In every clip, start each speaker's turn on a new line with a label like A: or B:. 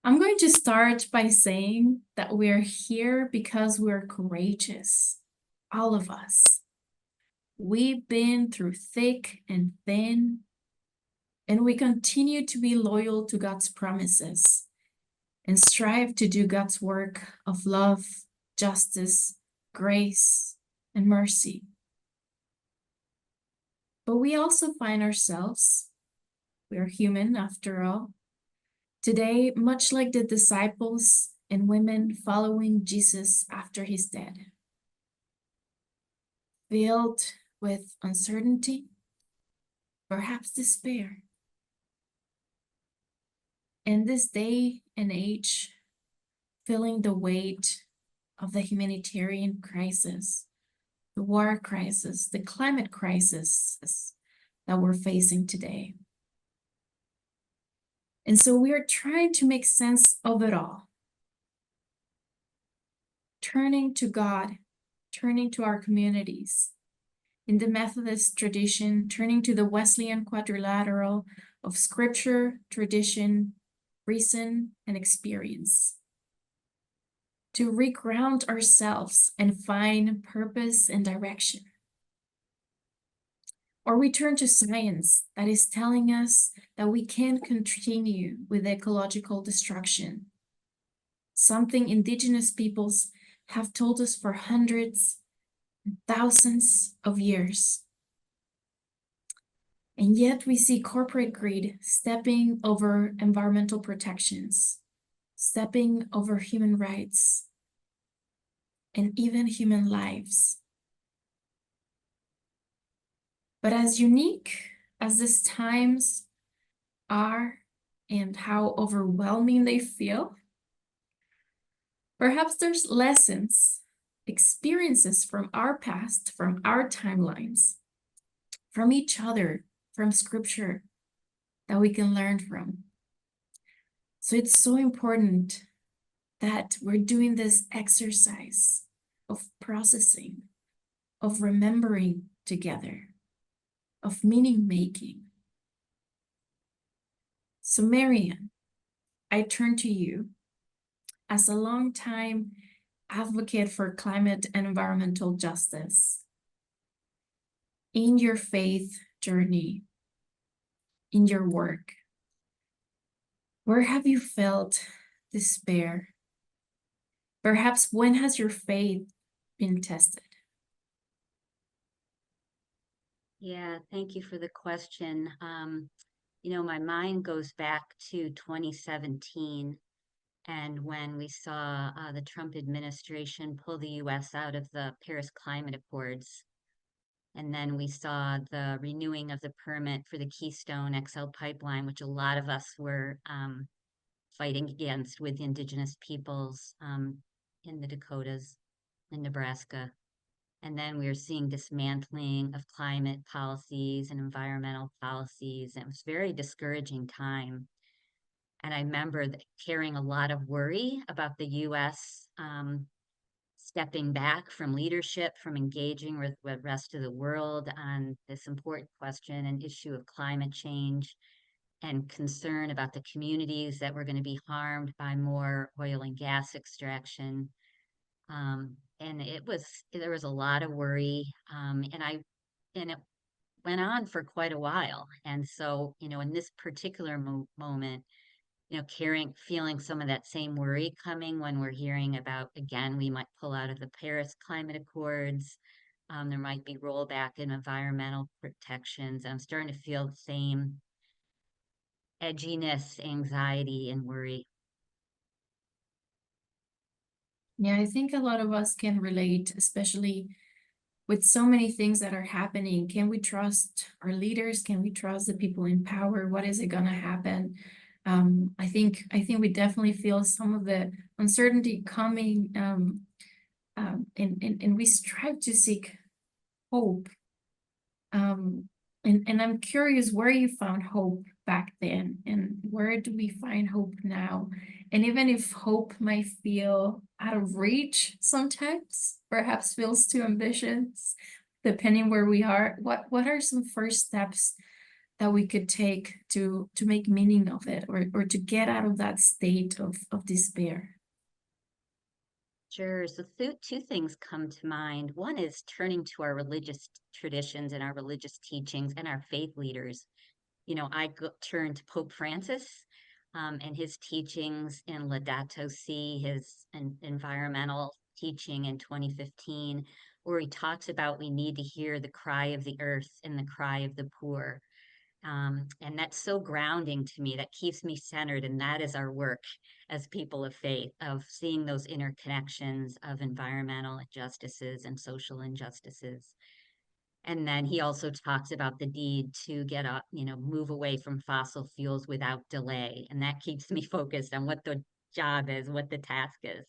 A: I'm going to start by saying that we're here because we're courageous, all of us. We've been through thick and thin, and we continue to be loyal to God's promises and strive to do God's work of love, justice, grace, and mercy. But we also find ourselves, we're human after all, today, much like the disciples and women following Jesus after his death, filled with uncertainty, perhaps despair. In this day and age, feeling the weight of the humanitarian crisis, the war crisis, the climate crisis that we're facing today. And so we are trying to make sense of it all. Turning to God, turning to our communities. In the Methodist tradition, turning to the Wesleyan quadrilateral of scripture, tradition, reason, and experience. To reground ourselves and find purpose and direction. Or we turn to science that is telling us that we can't continue with ecological destruction. Something indigenous peoples have told us for hundreds and thousands of years. And yet we see corporate greed stepping over environmental protections, stepping over human rights, and even human lives. But as unique as these times are and how overwhelming they feel, perhaps there's lessons, experiences from our past, from our timelines, from each other, from scripture that we can learn from. So it's so important that we're doing this exercise of processing, of remembering together, of meaning making. So Marrianne, I turn to you as a longtime advocate for climate and environmental justice. In your faith journey, in your work, where have you felt despair? Perhaps when has your faith been tested?
B: Yeah, thank you for the question. My mind goes back to 2017 and when we saw the Trump administration pull the US out of the Paris Climate Accords. And then we saw the renewing of the permit for the Keystone XL pipeline, which a lot of us were fighting against with the indigenous peoples in the Dakotas and Nebraska. And then we were seeing dismantling of climate policies and environmental policies. And it was a very discouraging time. And I remember carrying a lot of worry about the US stepping back from leadership, from engaging with the rest of the world on this important question and issue of climate change, and concern about the communities that were going to be harmed by more oil and gas extraction. And there was a lot of worry, and it went on for quite a while. And so, in this particular moment, feeling some of that same worry coming when we're hearing about, again, we might pull out of the Paris Climate Accords. There might be rollback in environmental protections. I'm starting to feel the same edginess, anxiety, and worry.
A: Yeah, I think a lot of us can relate, especially with so many things that are happening. Can we trust our leaders? Can we trust the people in power? What is it gonna happen? I think we definitely feel some of the uncertainty coming, and we strive to seek hope. And I'm curious where you found hope back then, and where do we find hope now? And even if hope might feel out of reach sometimes, perhaps feels too ambitious, depending where we are, what are some first steps that we could take to make meaning of it, or to get out of that state of despair?
B: Sure. So two things come to mind. One is turning to our religious traditions and our religious teachings and our faith leaders. Turned to Pope Francis and his teachings in Laudato Si, his environmental teaching in 2015, where he talks about we need to hear the cry of the earth and the cry of the poor. And that's so grounding to me. That keeps me centered. And that is our work as people of faith, of seeing those interconnections of environmental injustices and social injustices. And then he also talks about the need to get up, move away from fossil fuels without delay. And that keeps me focused on what the job is, what the task is.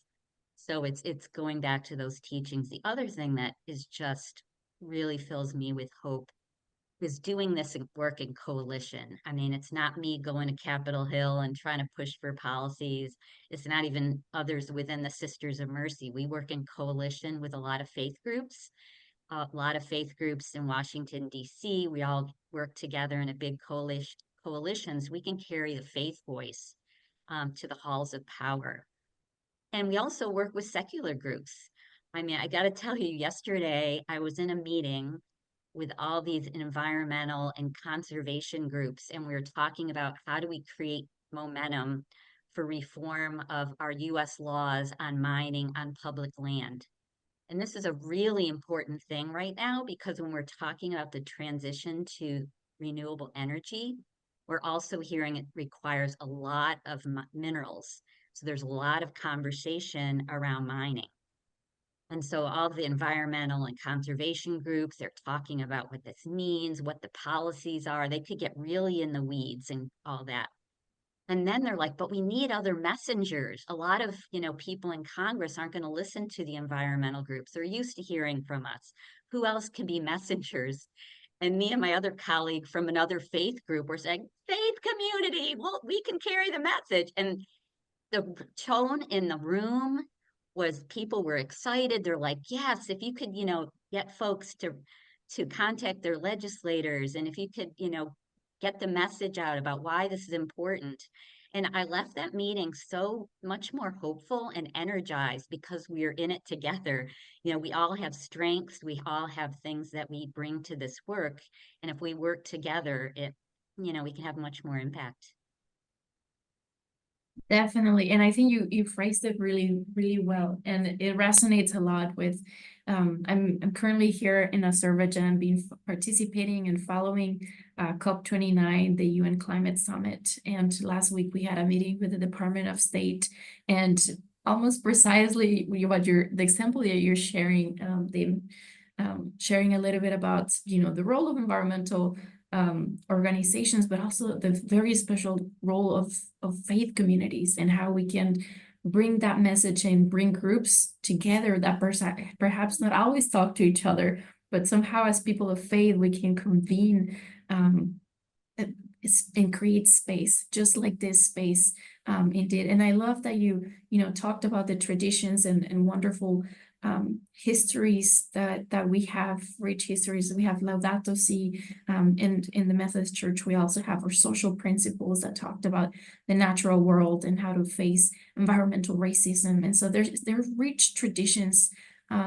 B: So it's going back to those teachings. The other thing that is just really fills me with hope is doing this work in coalition. I mean, it's not me going to Capitol Hill and trying to push for policies. It's not even others within the Sisters of Mercy. We work in coalition with a lot of faith groups in Washington, D.C. We all work together in a big coalitions. We can carry the faith voice to the halls of power. And we also work with secular groups. I mean, I got to tell you, yesterday I was in a meeting with all these environmental and conservation groups, and we were talking about how do we create momentum for reform of our U.S. laws on mining on public land. And this is a really important thing right now, because when we're talking about the transition to renewable energy, we're also hearing it requires a lot of minerals. So there's a lot of conversation around mining. And so all the environmental and conservation groups, they're talking about what this means, what the policies are. They could get really in the weeds and all that. And then they're like, but we need other messengers. A lot of, people in Congress aren't going to listen to the environmental groups. They're used to hearing from us. Who else can be messengers? And me and my other colleague from another faith group were saying, faith community, well, we can carry the message. And the tone in the room was people were excited. They're like, yes, if you could, get folks to contact their legislators, and if you could, get the message out about why this is important. And I left that meeting so much more hopeful and energized, because we are in it together. We all have strengths, we all have things that we bring to this work. And if we work together, we can have much more impact.
A: Definitely. And I think you phrased it really, really well. And it resonates a lot with, I'm currently here in Azerbaijan, participating and following COP29, the UN Climate Summit. And last week we had a meeting with the Department of State, and almost precisely the example that you're sharing, sharing a little bit about, the role of environmental organizations, but also the very special role of faith communities, and how we can bring that message and bring groups together that perhaps not always talk to each other, but somehow as people of faith, we can convene and create space, just like this space indeed. And I love that you talked about the traditions and wonderful histories that we have, rich histories. We have Laudato Si, and in the Methodist Church, we also have our social principles that talked about the natural world and how to face environmental racism. And so there are rich traditions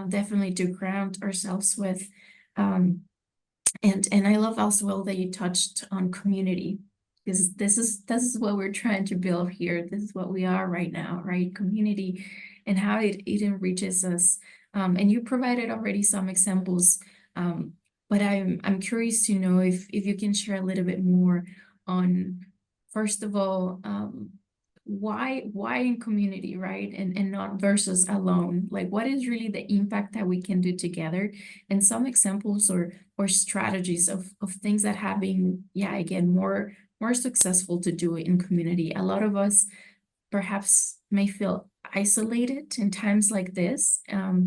A: definitely to ground ourselves with. And I love also well that you touched on community, because this is what we're trying to build here. This is what we are right now, right? Community, and how it enriches us. And you provided already some examples, but I'm curious to know if you can share a little bit more on, first of all, why in community, right? And not versus alone. Like, what is really the impact that we can do together? And some examples or strategies of things that have been, again, more successful to do in community. A lot of us perhaps may feel isolated in times like this,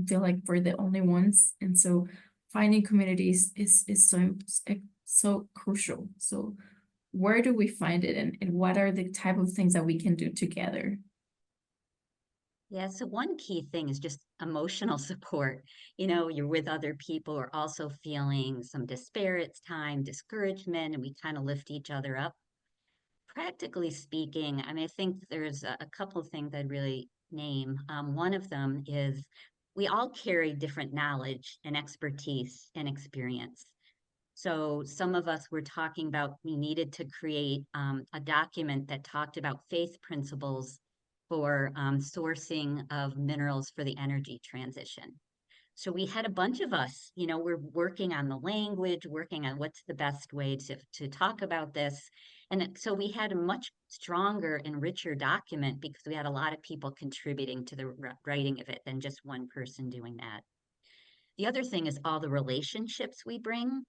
A: feel like we're the only ones. And so finding communities is so crucial. So where do we find it, and what are the type of things that we can do together?
B: Yeah, so one key thing is just emotional support. You're with other people who are also feeling some disparate time, discouragement, and we kind of lift each other up. Practically speaking, I mean, I think there's a couple of things I'd really name. One of them is we all carry different knowledge and expertise and experience. So some of us were talking about we needed to create a document that talked about faith principles for sourcing of minerals for the energy transition. So we had a bunch of us, we're working on the language, working on what's the best way to talk about this. So we had a much stronger and richer document because we had a lot of people contributing to the writing of it than just one person doing that. The other thing is all the relationships we bring.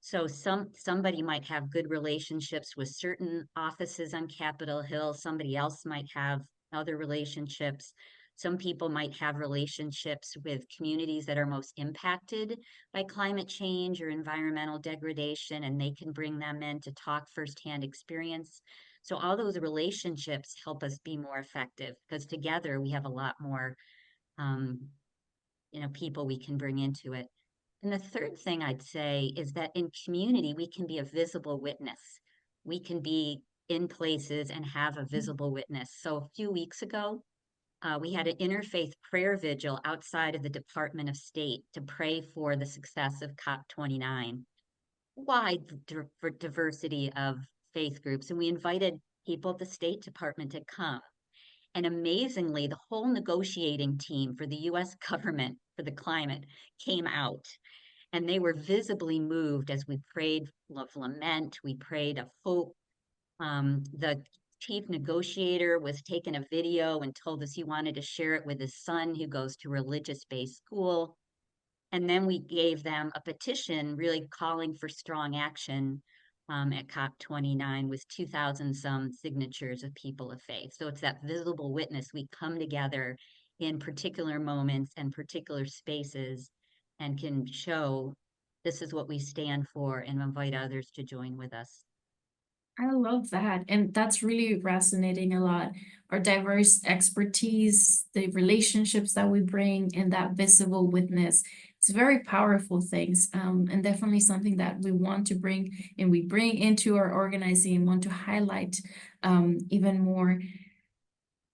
B: So somebody might have good relationships with certain offices on Capitol Hill. Somebody else might have other relationships. Some people might have relationships with communities that are most impacted by climate change or environmental degradation, and they can bring them in to talk firsthand experience. So all those relationships help us be more effective because together we have a lot more um, people we can bring into it. And the third thing I'd say is that in community, we can be a visible witness. We can be in places and have a visible witness. So a few weeks ago, we had an interfaith prayer vigil outside of the Department of State to pray for the success of COP29, wide for diversity of faith groups. And we invited people at the State Department to come. And amazingly, the whole negotiating team for the US government for the climate came out. And they were visibly moved as we prayed of lament, we prayed of hope. The chief negotiator was taking a video and told us he wanted to share it with his son who goes to religious based school. And then we gave them a petition really calling for strong action at COP29 with 2,000 some signatures of people of faith. So it's that visible witness. We come together in particular moments and particular spaces and can show this is what we stand for and invite others to join with us.
A: I love that. And that's really resonating a lot. Our diverse expertise, the relationships that we bring, and that visible witness. It's very powerful things, and definitely something that we want to bring and we bring into our organizing and want to highlight even more,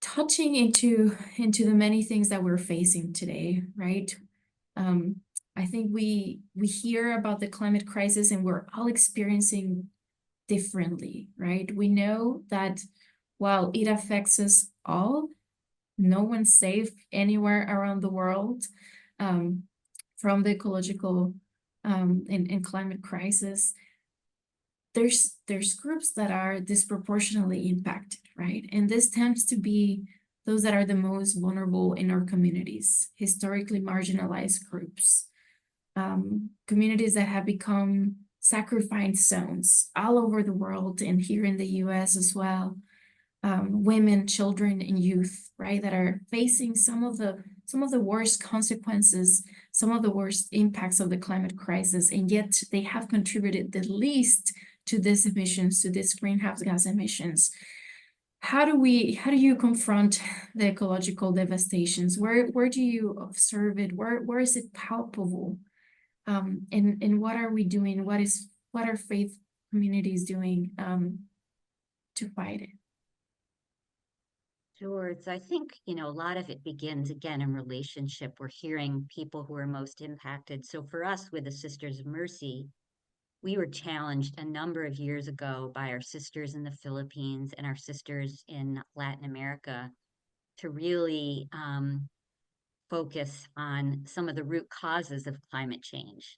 A: touching into the many things that we're facing today, right? Um, I think we hear about the climate crisis and we're all experiencing differently, right? We know that while it affects us all, no one's safe anywhere around the world um, from the ecological and climate crisis. There's groups that are disproportionately impacted, right? And this tends to be those that are the most vulnerable in our communities, historically marginalized groups, communities that have become sacrifice zones all over the world and here in the US as well. Women, children, and youth, right, that are facing some of the worst consequences, some of the worst impacts of the climate crisis, and yet they have contributed the least to these emissions, to these greenhouse gas emissions. How do you confront the ecological devastations? Where do you observe it? Where is it palpable? And what are we doing? What are faith communities doing to fight it?
B: Sure. So I think, a lot of it begins again in relationship. We're hearing people who are most impacted. So for us with the Sisters of Mercy, we were challenged a number of years ago by our sisters in the Philippines and our sisters in Latin America to really focus on some of the root causes of climate change.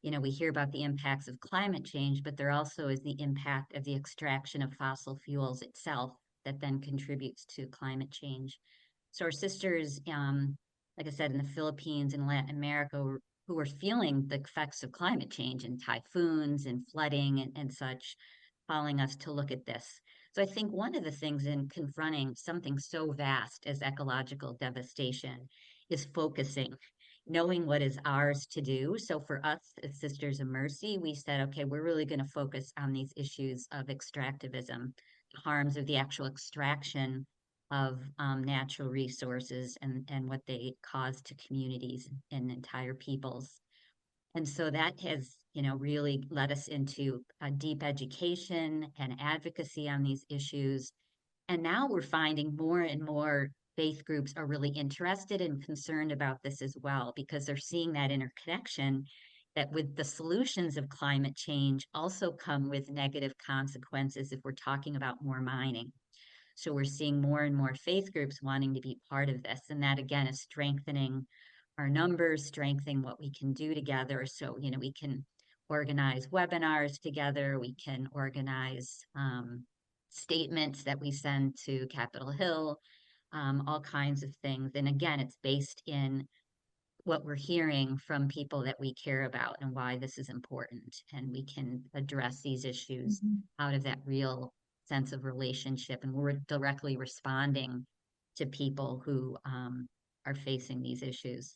B: We hear about the impacts of climate change, but there also is the impact of the extraction of fossil fuels itself that then contributes to climate change. So our sisters, like I said, in the Philippines and Latin America, who are feeling the effects of climate change and typhoons and flooding and such, calling us to look at this. So I think one of the things in confronting something so vast as ecological devastation is focusing, knowing what is ours to do. So for us as Sisters of Mercy, we said, okay, we're really going to focus on these issues of extractivism, the harms of the actual extraction of natural resources and what they cause to communities and entire peoples. And so that has, really led us into a deep education and advocacy on these issues. And now we're finding more and more faith groups are really interested and concerned about this as well, because they're seeing that interconnection that with the solutions of climate change also come with negative consequences if we're talking about more mining. So we're seeing more and more faith groups wanting to be part of this. And that again is strengthening our numbers, strengthening what we can do together. So, we can organize webinars together, we can organize statements that we send to Capitol Hill, all kinds of things. And again, it's based in what we're hearing from people that we care about and why this is important. And we can address these issues
A: Mhm.
B: out of that real sense of relationship. And we're directly responding to people who are facing these issues.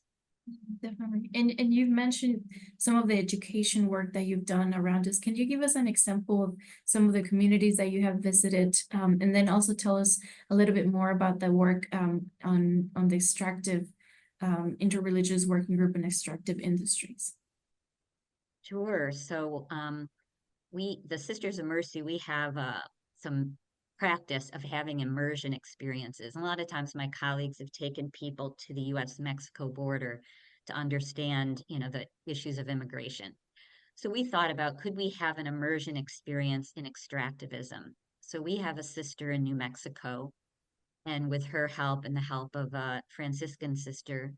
A: Definitely. And you've mentioned some of the education work that you've done around this. Can you give us an example of some of the communities that you have visited? And then also tell us a little bit more about the work on the extractive interreligious working group and extractive industries.
B: Sure. So the Sisters of Mercy, we have some practice of having immersion experiences. And a lot of times my colleagues have taken people to the US-Mexico border to understand, the issues of immigration. So we thought about, could we have an immersion experience in extractivism? So we have a sister in New Mexico, and with her help and the help of a Franciscan sister,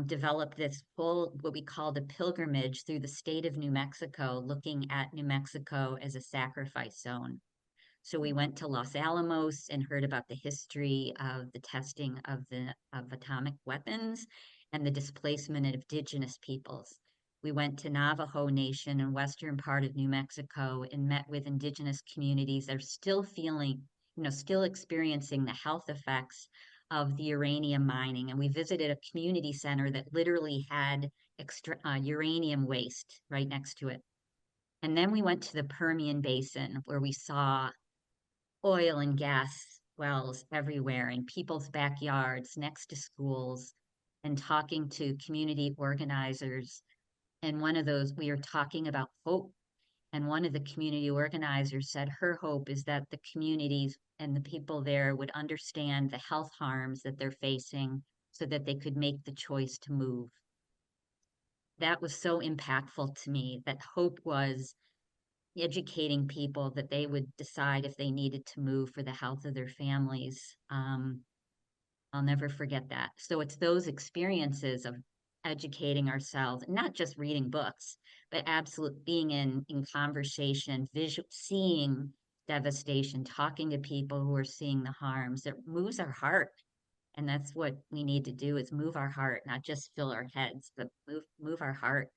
B: developed this full, what we called a pilgrimage through the state of New Mexico, looking at New Mexico as a sacrifice zone. So we went to Los Alamos and heard about the history of the testing of atomic weapons and the displacement of indigenous peoples. We went to Navajo Nation in western part of New Mexico and met with indigenous communities that are still feeling, still experiencing the health effects of the uranium mining. And we visited a community center that literally had uranium waste right next to it. And then we went to the Permian Basin where we saw oil and gas wells everywhere in people's backyards, next to schools, and talking to community organizers. And one of those, we were talking about hope. And one of the community organizers said her hope is that the communities and the people there would understand the health harms that they're facing so that they could make the choice to move. That was so impactful to me, that hope was educating people that they would decide if they needed to move for the health of their families. I'll never forget that. So it's those experiences of educating ourselves, not just reading books, but absolute being in conversation, visual, seeing devastation, talking to people who are seeing the harms. That moves our heart. And that's what we need to do, is move our heart, not just fill our heads, but move our heart.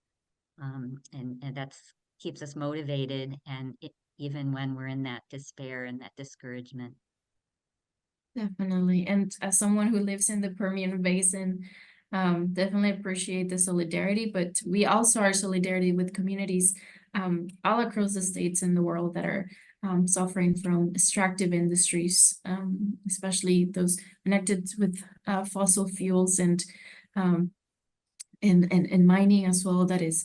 B: And that's keeps us motivated, and even when we're in that despair and that discouragement.
A: Definitely. And as someone who lives in the Permian Basin, definitely appreciate the solidarity, but we also are solidarity with communities all across the states in the world that are suffering from extractive industries, especially those connected with fossil fuels um, and mining as well. That is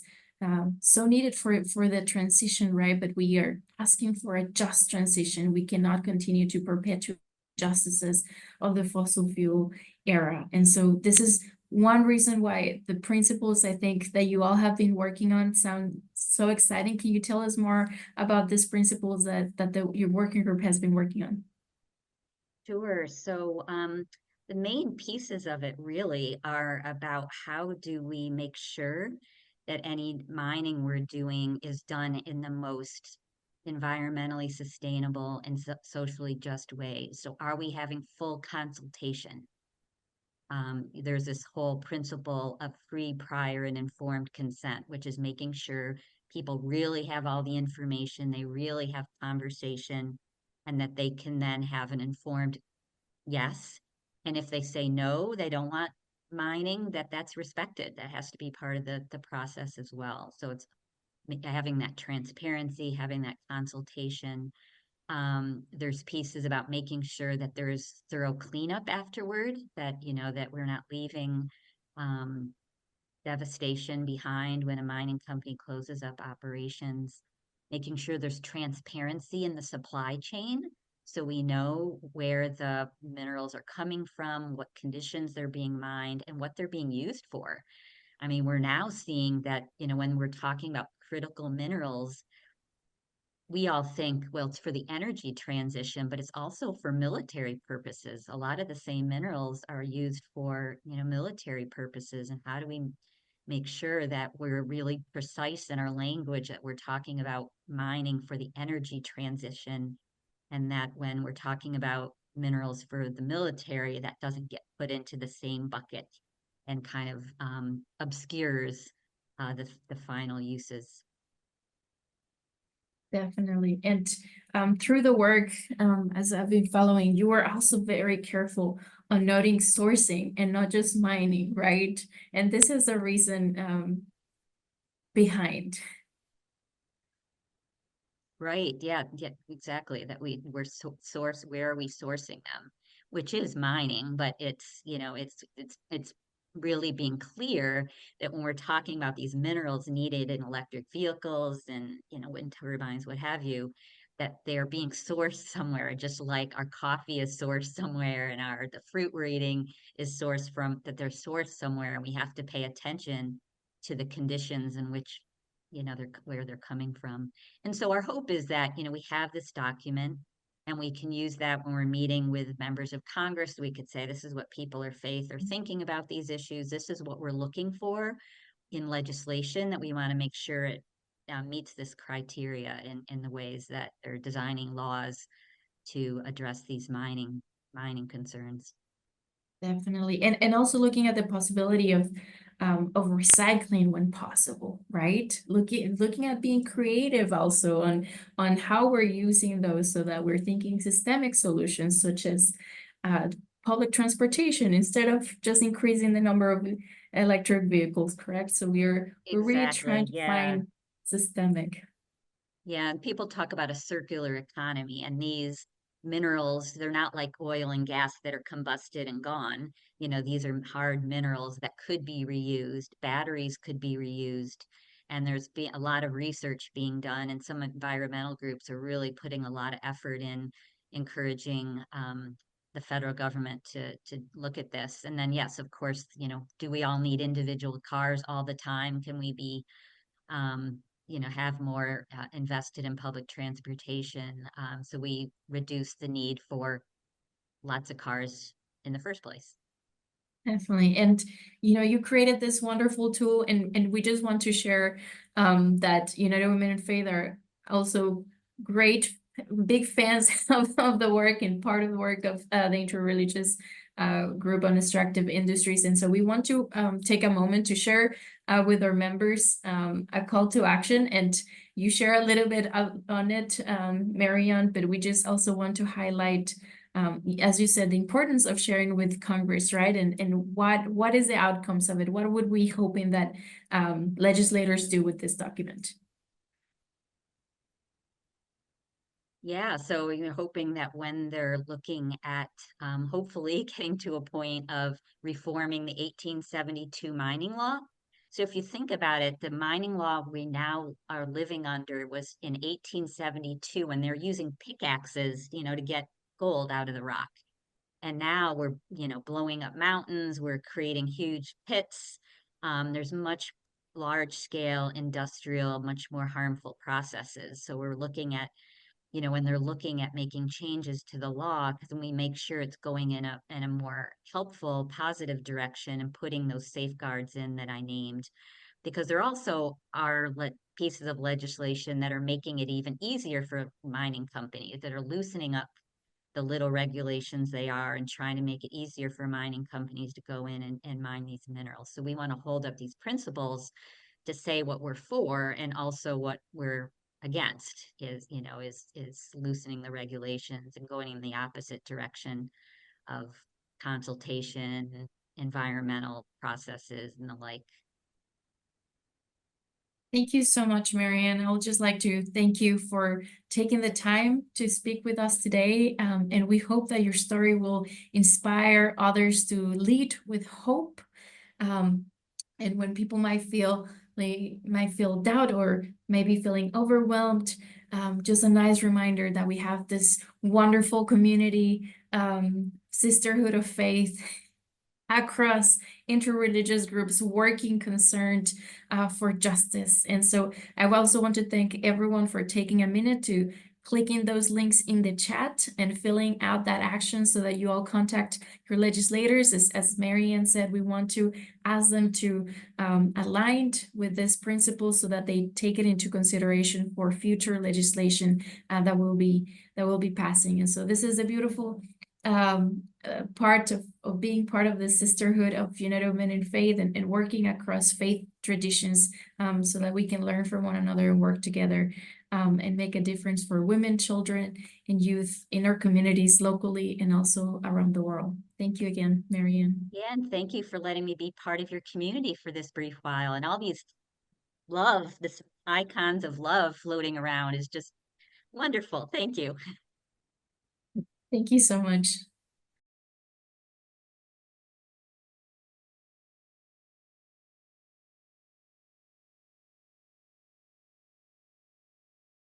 A: so needed for the transition, right? But we are asking for a just transition. We cannot continue to perpetuate justices of the fossil fuel era. And so this is one reason why the principles I think that you all have been working on sound so exciting. Can you tell us more about these principles that your working group has been working on?
B: Sure. So the main pieces of it really are about how do we make sure that any mining we're doing is done in the most environmentally sustainable and socially just way. So are we having full consultation? There's this whole principle of free, prior, and informed consent, which is making sure people really have all the information, they really have conversation, and that they can then have an informed yes. And if they say no, they don't want mining, that's respected. That has to be part of the process as well. So it's having that transparency, having that consultation. There's pieces about making sure that there's thorough cleanup afterward, that, that we're not leaving devastation behind when a mining company closes up operations, making sure there's transparency in the supply chain so we know where the minerals are coming from, what conditions they're being mined, and what they're being used for. I mean, we're now seeing that, when we're talking about critical minerals, we all think, well, it's for the energy transition, but it's also for military purposes. A lot of the same minerals are used for, military purposes. And how do we make sure that we're really precise in our language, that we're talking about mining for the energy transition, and that when we're talking about minerals for the military, that doesn't get put into the same bucket and kind of obscures the final uses.
A: Definitely. And through the work, as I've been following, you are also very careful on noting sourcing and not just mining, right? And this is the reason behind.
B: Right. Yeah. Yeah. Exactly. That we're source. Where are we sourcing them? Which is mining, but it's really being clear that when we're talking about these minerals needed in electric vehicles and wind turbines, what have you, that they are being sourced somewhere. Just like our coffee is sourced somewhere, and the fruit we're eating is sourced from that they're sourced somewhere, and we have to pay attention to the conditions in which they're where they're coming from. And so our hope is that, we have this document and we can use that when we're meeting with members of Congress. We could say, this is what people of faith are thinking about these issues. This is what we're looking for in legislation, that we want to make sure it meets this criteria in the ways that they're designing laws to address these mining concerns.
A: Definitely. And also looking at the possibility of recycling when possible, right? Looking at being creative also on how we're using those, so that we're thinking systemic solutions such as public transportation instead of just increasing the number of electric vehicles, correct? So we're really trying
B: Exactly.
A: to
B: Yeah.
A: find systemic.
B: Yeah, and people talk about a circular economy, and these minerals, they're not like oil and gas that are combusted and gone. These are hard minerals that could be reused. Batteries could be reused. And there's been a lot of research being done, and some environmental groups are really putting a lot of effort in encouraging the federal government to look at this. And then, yes, of course, do we all need individual cars all the time? Can we be have more invested in public transportation, so we reduce the need for lots of cars in the first place.
A: Definitely. And you created this wonderful tool, and we just want to share that United Women in Faith are also great big fans of the work and part of the work of the interreligious group on extractive industries. And so we want to take a moment to share with our members a call to action, and you share a little bit on it, Marrianne, but we just also want to highlight, as you said, the importance of sharing with Congress, right? And what is the outcomes of it? What would we hoping that legislators do with this document?
B: Yeah, so you're hoping that when they're looking at hopefully getting to a point of reforming the 1872 mining law. So if you think about it, the mining law we now are living under was in 1872, when they're using pickaxes, to get gold out of the rock. And now we're, blowing up mountains, we're creating huge pits. There's much large scale industrial, much more harmful processes. So we're looking at, when they're looking at making changes to the law, because we make sure it's going in a more helpful, positive direction, and putting those safeguards in that I named, because there also are pieces of legislation that are making it even easier for mining companies, that are loosening up the little regulations they are and trying to make it easier for mining companies to go in and mine these minerals. So we want to hold up these principles to say what we're for, and also what we're against is loosening the regulations and going in the opposite direction of consultation, environmental processes, and the like.
A: Thank you so much, Marrianne. I would just like to thank you for taking the time to speak with us today. And we hope that your story will inspire others to lead with hope. Um, and when people might feel doubt or maybe feeling overwhelmed, just a nice reminder that we have this wonderful community, sisterhood of faith across interreligious groups working concerned for justice. And so I also want to thank everyone for taking a minute to clicking those links in the chat and filling out that action so that you all contact your legislators. As Marrianne said, we want to ask them to align with this principle so that they take it into consideration for future legislation that will be passing. And so this is a beautiful part of being part of the sisterhood of United Women in Faith and working across faith traditions so that we can learn from one another and work together and make a difference for women, children, and youth in our communities locally and also around the world. Thank you again, Marrianne.
B: Yeah, and thank you for letting me be part of your community for this brief while. And all these this icons of love floating around is just wonderful. Thank you.
A: Thank you so much.